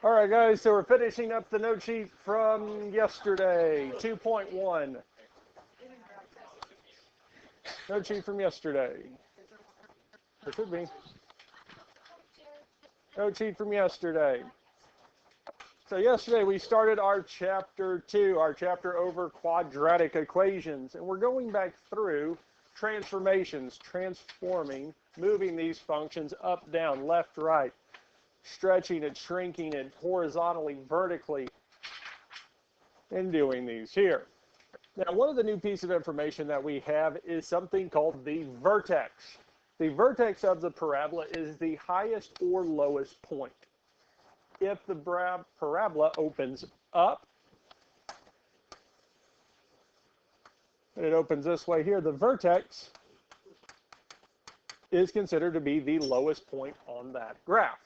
All right, guys, so we're finishing up the note sheet from yesterday, 2.1. Note sheet from yesterday. It should be. Note sheet from yesterday. So yesterday we started our chapter 2, our chapter over quadratic equations, and we're going back through transformations, transforming, moving these functions up, down, left, right, stretching it, shrinking it, horizontally, vertically, and doing these here. Now, one of the new pieces of information that we have is something called the vertex. The vertex of the parabola is the highest or lowest point. If the parabola opens up, and it opens this way here, the vertex is considered to be the lowest point on that graph.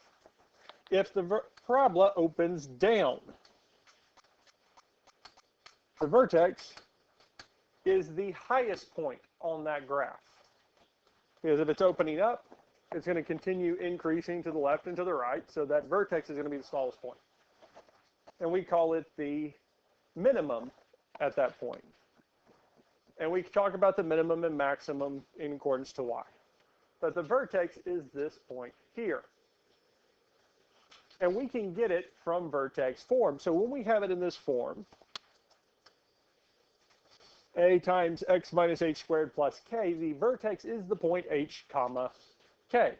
If the parabola opens down, the vertex is the highest point on that graph. Because if it's opening up, it's going to continue increasing to the left and to the right, so that vertex is going to be the smallest point. And we call it the minimum at that point. And we talk about the minimum and maximum in accordance to y. But the vertex is this point here. And we can get it from vertex form. So when we have it in this form, a times x minus h squared plus k, the vertex is the point h comma k.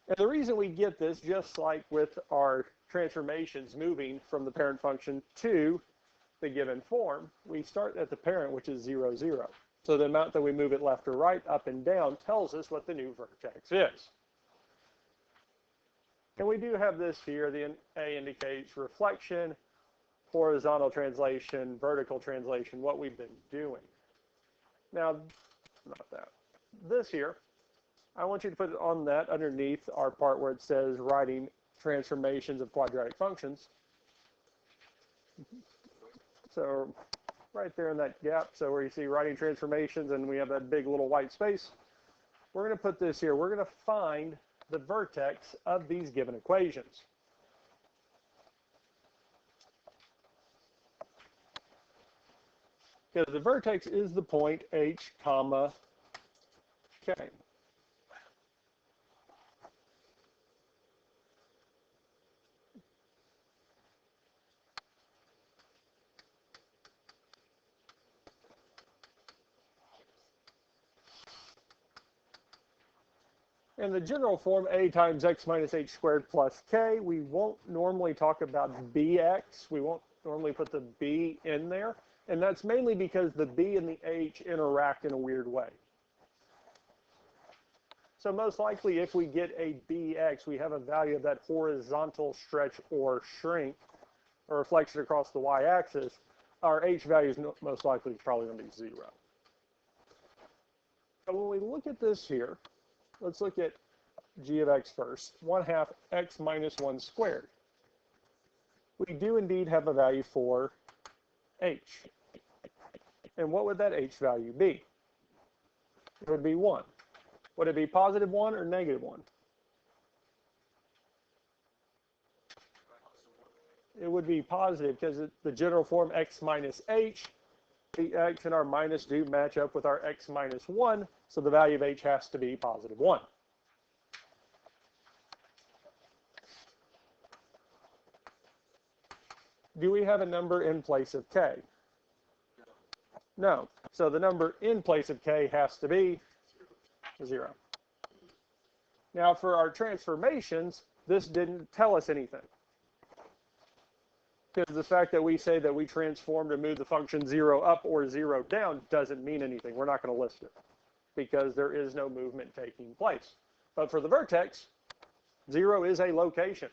And the reason we get this, just like with our transformations moving from the parent function to the given form, we start at the parent, which is 0, 0. So the amount that we move it left or right, up and down, tells us what the new vertex is. And we do have this here. The A indicates reflection, horizontal translation, vertical translation, what we've been doing. Now, not that. This here, I want you to put it on that underneath our part where it says writing transformations of quadratic functions. So right there in that gap, so where you see writing transformations and we have that big little white space, we're going to put this here. We're going to find the vertex of these given equations. Because the vertex is the point h comma k. In the general form, a times x minus h squared plus k, we won't normally talk about bx. We won't normally put the b in there. And that's mainly because the b and the h interact in a weird way. So most likely, if we get a bx, we have a value of that horizontal stretch or shrink, or reflection across the y-axis. Our h value is most likely probably going to be 0. So when we look at this here, let's look at g of x first. 1/2 x minus 1 squared. We do indeed have a value for h. And what would that h value be? It would be 1. Would it be positive 1 or negative 1? It would be positive because the general form x minus h, the x and our minus do match up with our x minus 1, so the value of h has to be positive 1. Do we have a number in place of k? No. So the number in place of k has to be 0. Now for our transformations, this didn't tell us anything. Because the fact that we say that we transform to move the function 0 up or 0 down doesn't mean anything. We're not going to list it because there is no movement taking place. But for the vertex, 0 is a location.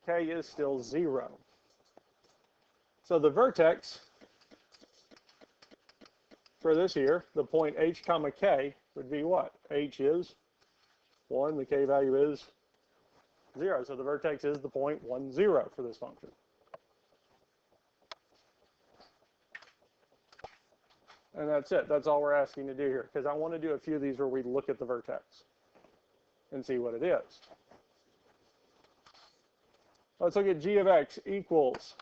K is still 0. So the vertex for this here, the point h comma k, would be what? H is 1, the k value is 0. So the vertex is the point 1, 0 for this function. And that's it. That's all we're asking to do here, because I want to do a few of these where we look at the vertex and see what it is. Let's look at g of x equals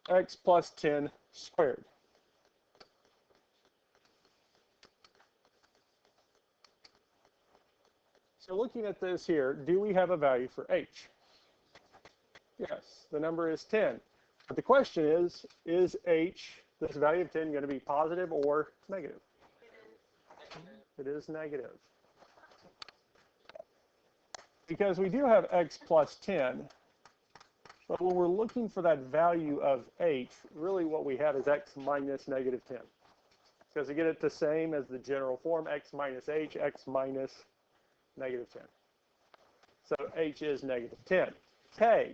x plus 10 squared. So looking at this here, do we have a value for h? Yes, the number is 10. But the question is h, this value of 10, going to be positive or negative? It is negative. Because we do have x plus 10, but when we're looking for that value of h, really what we have is x minus negative 10. Because to get it the same as the general form, x minus h, x minus negative 10. So h is negative 10. K,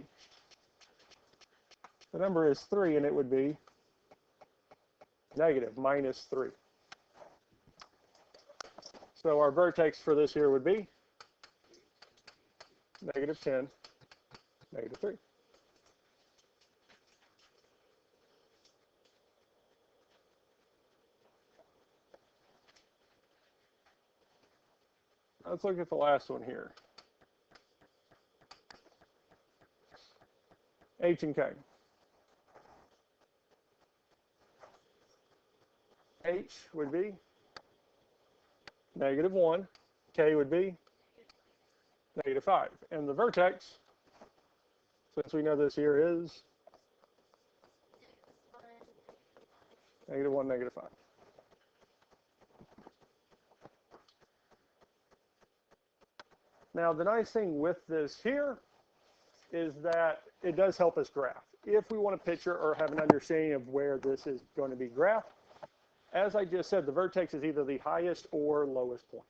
the number is 3, and it would be negative minus 3. So our vertex for this here would be negative 10, negative 3. Let's look at the last one here. H and K. H would be negative 1. K would be negative 5. And the vertex, since we know this here is negative 1, negative 5. Now, the nice thing with this here is that it does help us graph. If we want to picture or have an understanding of where this is going to be graphed, as I just said, the vertex is either the highest or lowest point.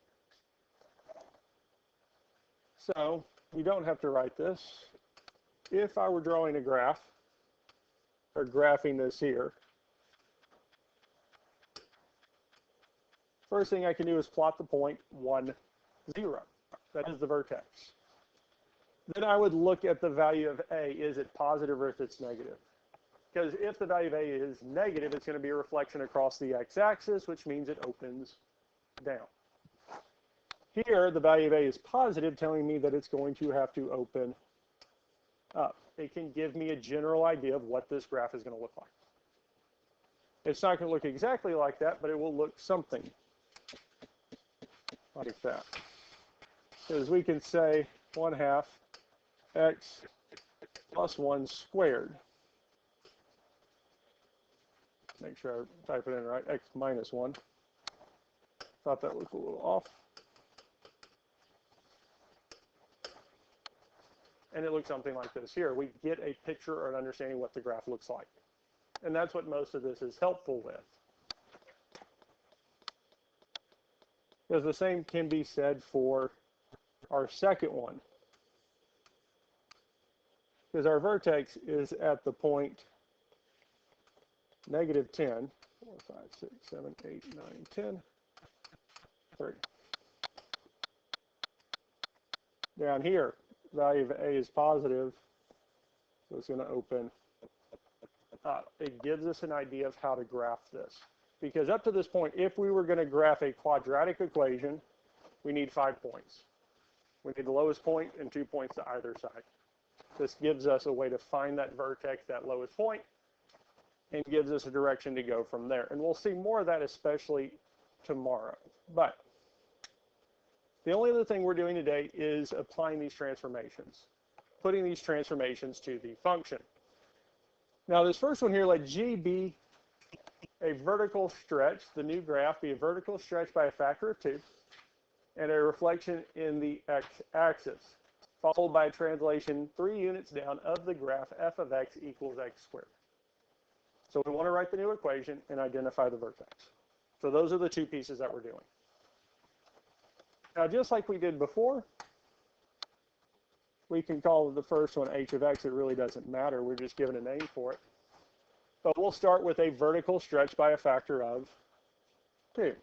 So we don't have to write this. If I were drawing a graph, or graphing this here, first thing I can do is plot the point 1, 0. That is the vertex. Then I would look at the value of A. Is it positive or if it's negative? Because if the value of A is negative, it's going to be a reflection across the x-axis, which means it opens down. Here, the value of A is positive, telling me that it's going to have to open up. It can give me a general idea of what this graph is going to look like. It's not going to look exactly like that, but it will look something like that. Because we can say 1/2 x plus 1 squared. Make sure I type it in right. X minus 1. Thought that was a little off. And it looks something like this here. We get a picture or an understanding of what the graph looks like. And that's what most of this is helpful with. Because the same can be said for our second one. Because our vertex is at the point negative 10, 4, 5, 6, 7, 8, 9, 10, 3. Down here, value of A is positive, so it's going to open up. It gives us an idea of how to graph this. Because up to this point, if we were going to graph a quadratic equation, we need 5 points. We need the lowest point and 2 points to either side. This gives us a way to find that vertex, that lowest point, and gives us a direction to go from there. And we'll see more of that, especially tomorrow. But the only other thing we're doing today is applying these transformations, putting these transformations to the function. Now, this first one here, let G be a vertical stretch, the new graph be a vertical stretch by a factor of 2, and a reflection in the x-axis, followed by a translation 3 units down of the graph f of x equals x squared. So we want to write the new equation and identify the vertex. So those are the two pieces that we're doing. Now, just like we did before, we can call the first one h of x. It really doesn't matter. We're just given a name for it. But we'll start with a vertical stretch by a factor of 2.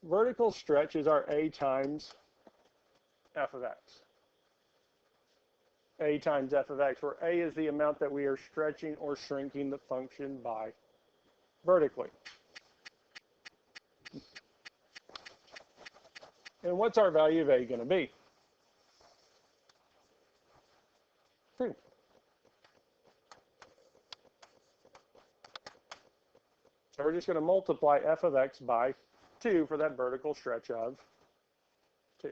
Vertical stretch is our a times f of x. A times f of x, where a is the amount that we are stretching or shrinking the function by vertically. And what's our value of a going to be? 2. So we're just going to multiply f of x by 2 for that vertical stretch of 2.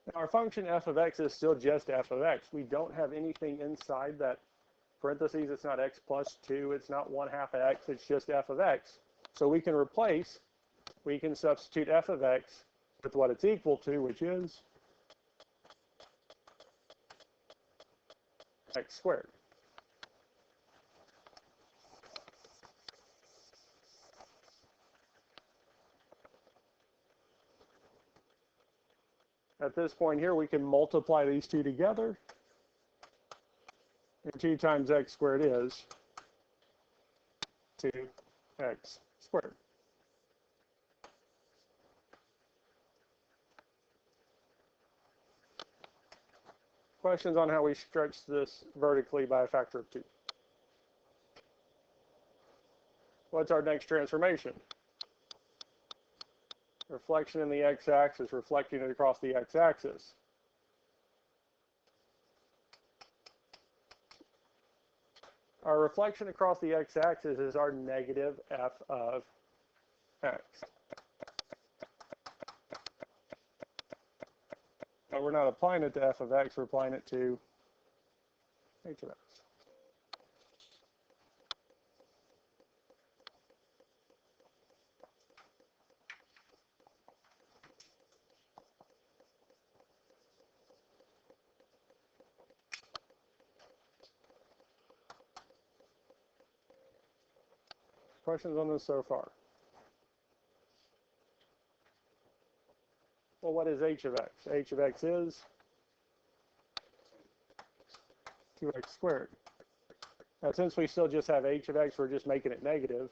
Now our function f of x is still just f of x. We don't have anything inside that parentheses. It's not x plus 2. It's not 1/2 x. It's just f of x. So we can substitute f of x with what it's equal to, which is x squared. At this point here, we can multiply these two together. And 2 times x squared is 2x squared. Questions on how we stretch this vertically by a factor of 2? What's our next transformation? Reflection in the x-axis, reflecting it across the x-axis. Our reflection across the x-axis is our negative f of x. But we're not applying it to f of x, we're applying it to h of x. Questions on this so far? Well, what is h of x? H of x is 2x squared. Now, since we still just have h of x, we're just making it negative.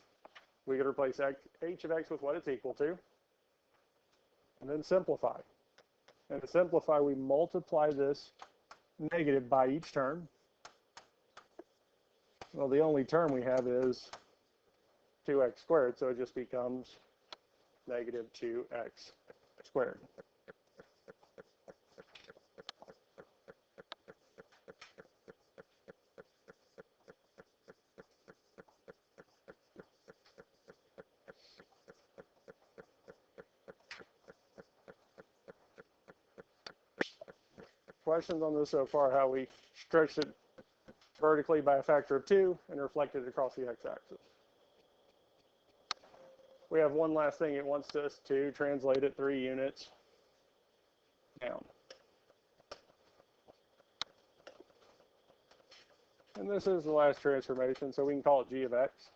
We can replace h of x with what it's equal to, and then simplify. And to simplify, we multiply this negative by each term. Well, the only term we have is 2x squared, so it just becomes negative 2x squared. Questions on this so far, how we stretched it vertically by a factor of 2 and reflected it across the x-axis? We have one last thing. It wants us to translate it 3 units down. And this is the last transformation, so we can call it g of x.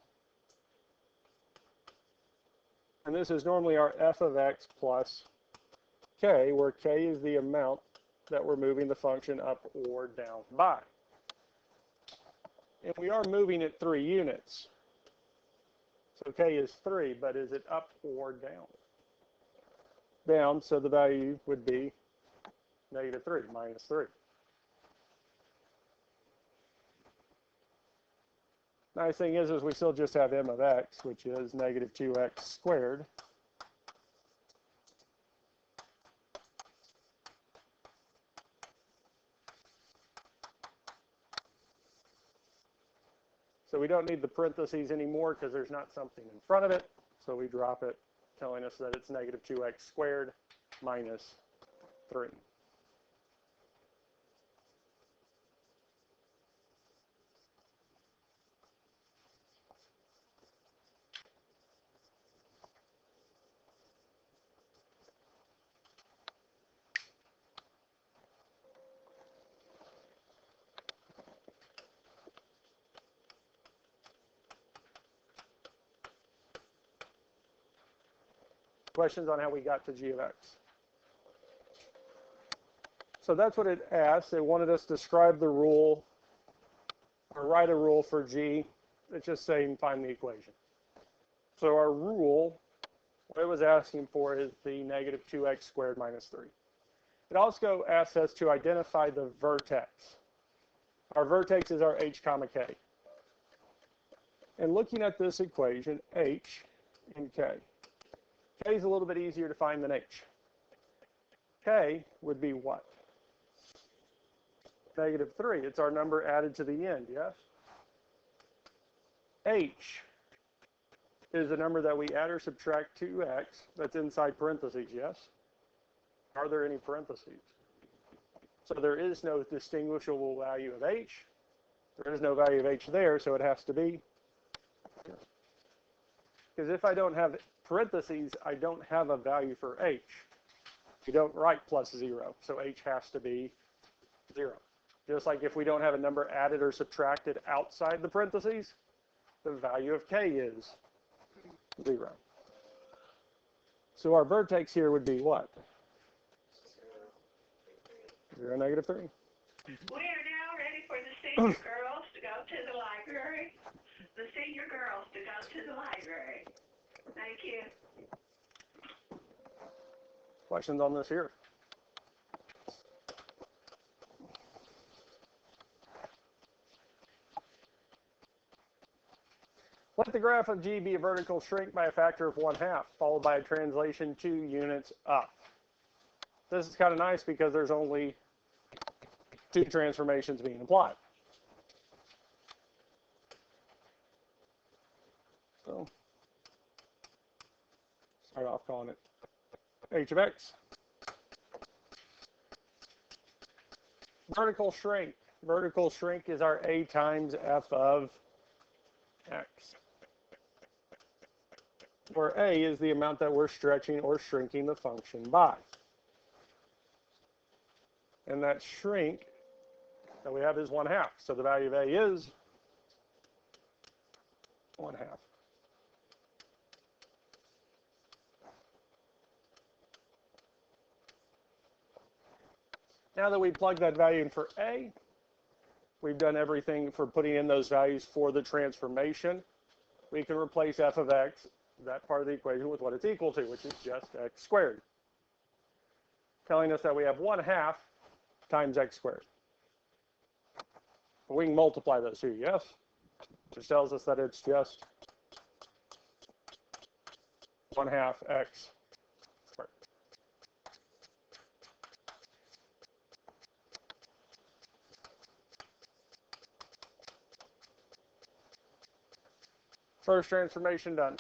And this is normally our f of x plus k, where k is the amount that we're moving the function up or down by. And we are moving it 3 units. So k is 3, but is it up or down? Down, so the value would be negative 3, minus 3. Nice thing is we still just have m of x, which is negative 2x squared. So we don't need the parentheses anymore because there's not something in front of it. So we drop it, telling us that it's negative 2x squared minus 3. Questions on how we got to g of x? So that's what it asked. It wanted us to describe the rule or write a rule for g. It's just saying find the equation. So our rule, what it was asking for is the negative 2x squared minus 3. It also asks us to identify the vertex. Our vertex is our h comma k. And looking at this equation, h and k K is a little bit easier to find than H. K would be what? -3. It's our number added to the end, yes? H is the number that we add or subtract 2x that's inside parentheses, yes? Are there any parentheses? So there is no distinguishable value of H. There is no value of H there, so it has to be. Because if I don't have parentheses, I don't have a value for H. You don't write +0, so H has to be 0. Just like if we don't have a number added or subtracted outside the parentheses, the value of K is 0. So our vertex here would be what? 0, -3. We are now ready for the senior girls to go to the library. The senior girls to go to the library. Thank you. Questions on this here? Let the graph of G be a vertical shrink by a factor of 1/2, followed by a translation 2 units up. This is kind of nice because there's only 2 transformations being applied. So, start off calling it h of x. Vertical shrink. Vertical shrink is our a times f of x, where a is the amount that we're stretching or shrinking the function by. And that shrink that we have is 1/2. So the value of a is 1/2. Now that we plug that value in for a, we've done everything for putting in those values for the transformation. We can replace f of x, that part of the equation, with what it's equal to, which is just x squared, telling us that we have 1/2 times x squared. But we can multiply those two, yes? Which tells us that it's just 1/2 x squared. First transformation done.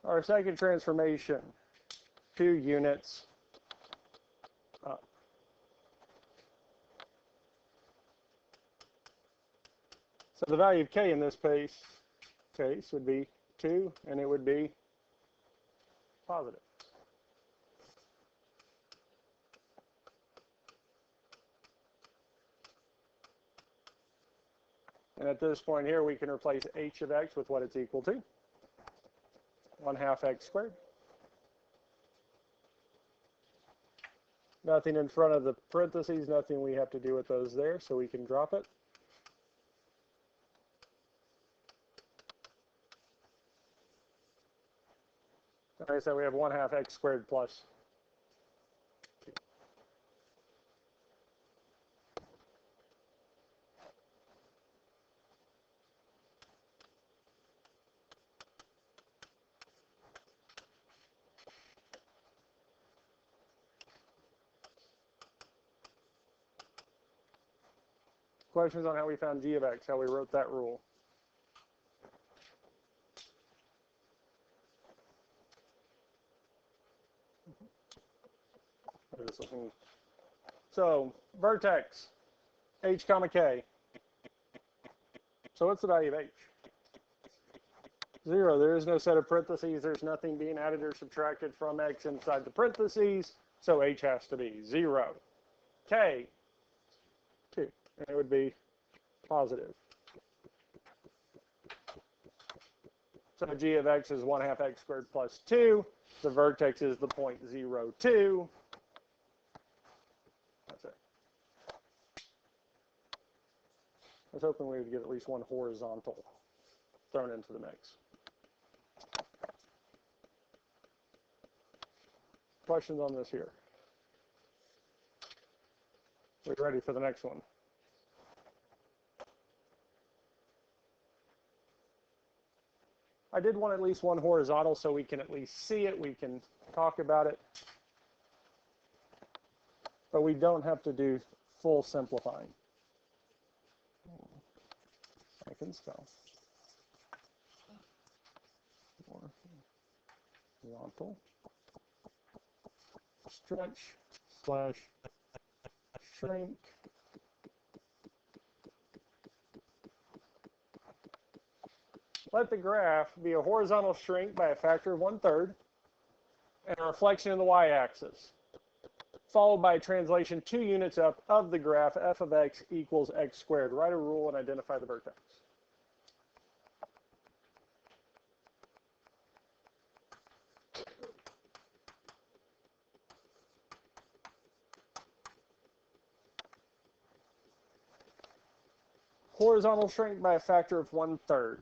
Our second transformation, 2 units up. So the value of k in this case would be 2, and it would be positive. And at this point here, we can replace h of x with what it's equal to, 1/2 x squared. Nothing in front of the parentheses, nothing we have to do with those there, so we can drop it. Like I said, we have 1/2 x squared plus 2. Questions on how we found g of x, how we wrote that rule? So vertex, h comma k. So what's the value of h? 0. There is no set of parentheses. There's nothing being added or subtracted from x inside the parentheses. So h has to be 0. K, 2. And it would be positive. So g of x is 1/2 x squared plus 2. The vertex is the point 0, 2. That's it. I was hoping we would get at least one horizontal thrown into the mix. Questions on this here? We're ready for the next one. I did want at least one horizontal so we can at least see it, we can talk about it, but we don't have to do full simplifying. I can spell. Horizontal stretch slash shrink let the graph be a horizontal shrink by a factor of 1/3 and a reflection in the y-axis, followed by a translation 2 units up of the graph f of x equals x squared. Write a rule and identify the vertex. Horizontal shrink by a factor of 1/3.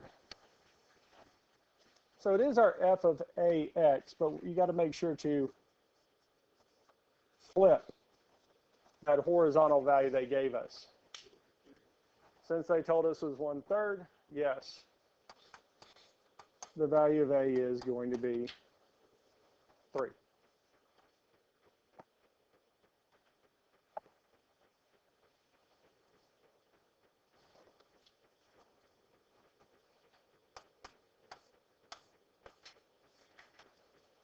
So it is our f of ax, but you got to make sure to flip that horizontal value they gave us. Since they told us it was 1/3, yes, the value of a is going to be 3.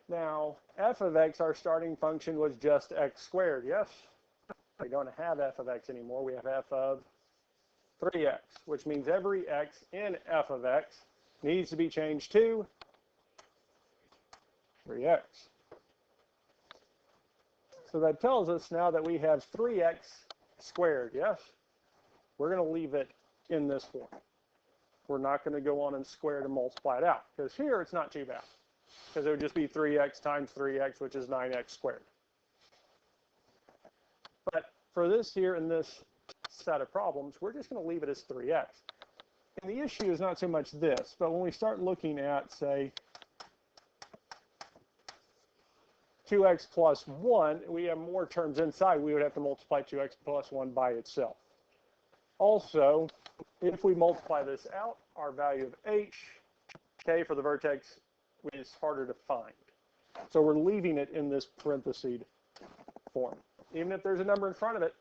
Now, f of x, our starting function, was just x squared, yes? We don't have f of x anymore. We have f of 3x, which means every x in f of x needs to be changed to 3x. So that tells us now that we have 3x squared, yes? We're going to leave it in this form. We're not going to go on and square it and multiply it out, because here it's not too bad, because it would just be 3x times 3x, which is 9x squared. But for this here in this set of problems, we're just going to leave it as 3x. And the issue is not so much this, but when we start looking at, say, 2x plus 1, we have more terms inside. We would have to multiply 2x plus 1 by itself. Also, if we multiply this out, our value of h, k for the vertex, is harder to find. So we're leaving it in this parentheses form. Even if there's a number in front of it,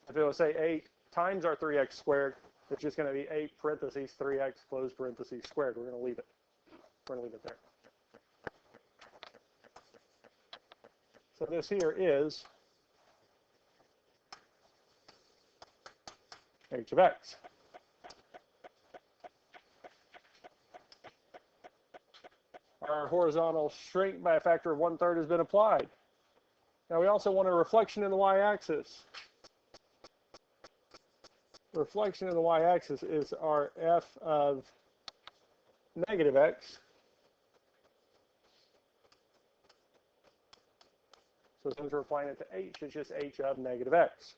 if it was, say, 8 times our 3x squared, it's just going to be 8 parentheses 3x close parentheses squared. We're going to leave it. We're going to leave it there. So this here is h of x. Our horizontal shrink by a factor of 1/3 has been applied. Now we also want a reflection in the y-axis. Reflection in the y-axis is our f of negative x. So since we're applying it to h, it's just h of negative x.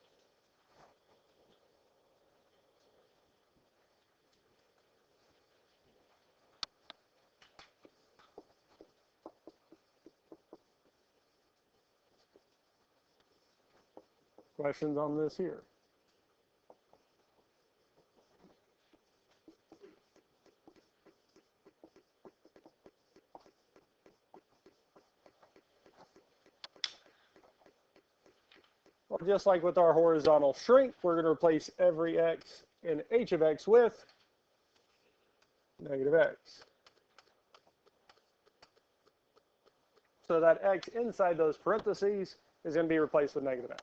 Questions on this here? Well, just like with our horizontal shrink, we're going to replace every x in h of x with negative x. So that x inside those parentheses is going to be replaced with negative x.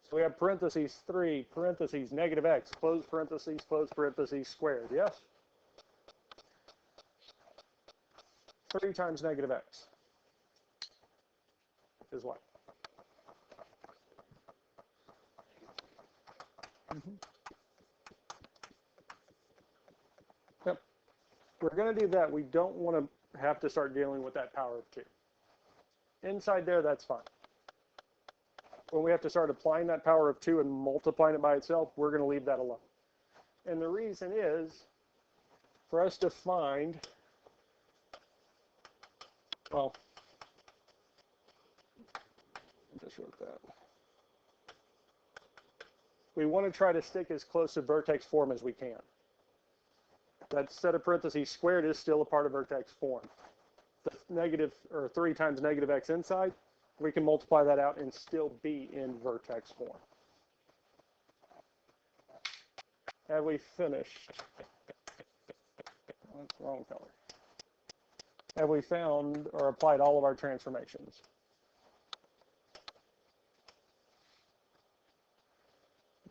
So we have parentheses 3, parentheses negative x, close parentheses squared, yes? 3 times negative x is what? Yep. We're going to do that. We don't want to have to start dealing with that power of 2. Inside there, that's fine. When we have to start applying that power of 2 and multiplying it by itself, we're going to leave that alone. And the reason is for us to find, well, I just wrote that. We want to try to stick as close to vertex form as we can. that set of parentheses squared is still a part of vertex form. The negative, or 3 times negative x inside, we can multiply that out and still be in vertex form. Have we finished? That's the wrong color. Have we found or applied all of our transformations?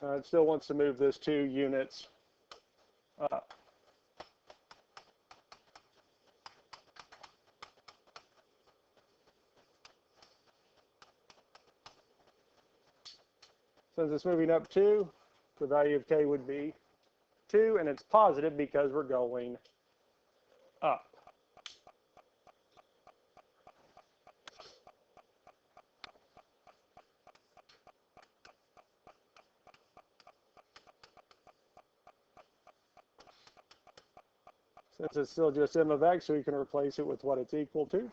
It still wants to move this 2 units up. Since it's moving up 2, the value of k would be 2, and it's positive because we're going up. Since it's still just m of x, we can replace it with what it's equal to.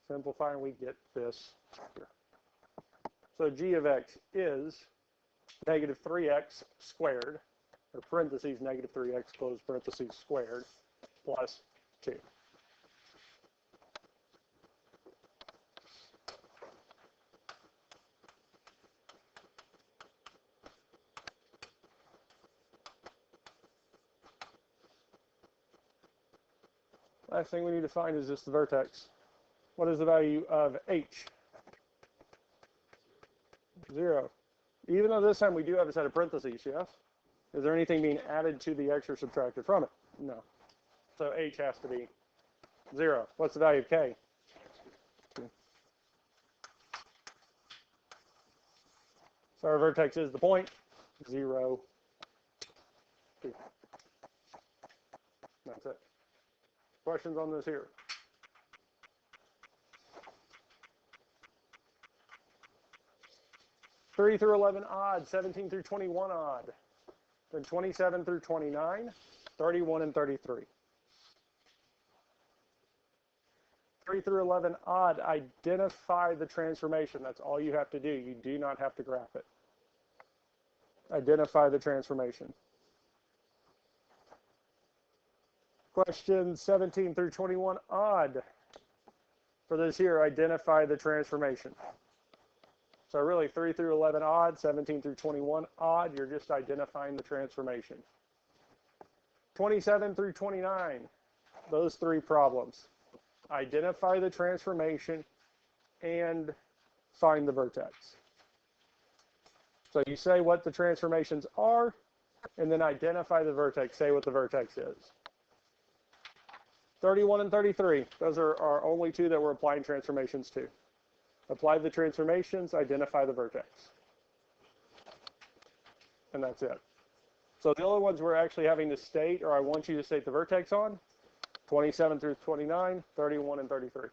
Simplifying, we get this here. So g of x is negative 3x squared, or parentheses negative 3x close parentheses squared, plus 2. Last thing we need to find is just the vertex. What is the value of h? 0. Even though this time we do have a set of parentheses, yes? Is there anything being added to the x or subtracted from it? No. So h has to be 0. What's the value of k? 2. So our vertex is the point, 0, 2. That's it. Questions on this here? Three through 11 odd, 17 through 21 odd, then 27 through 29, 31 and 33. 3 through 11 odd, identify the transformation. That's all you have to do. You do not have to graph it. Identify the transformation. Question 17 through 21 odd. For this here, identify the transformation. So really 3 through 11 odd, 17 through 21 odd, you're just identifying the transformation. 27 through 29, those 3 problems. Identify the transformation and find the vertex. So you say what the transformations are, and then identify the vertex, say what the vertex is. 31 and 33, those are our only 2 that we're applying transformations to. Apply the transformations, identify the vertex. And that's it. So the only ones we're actually having to state, or I want you to state the vertex on, 27 through 29, 31, and 33.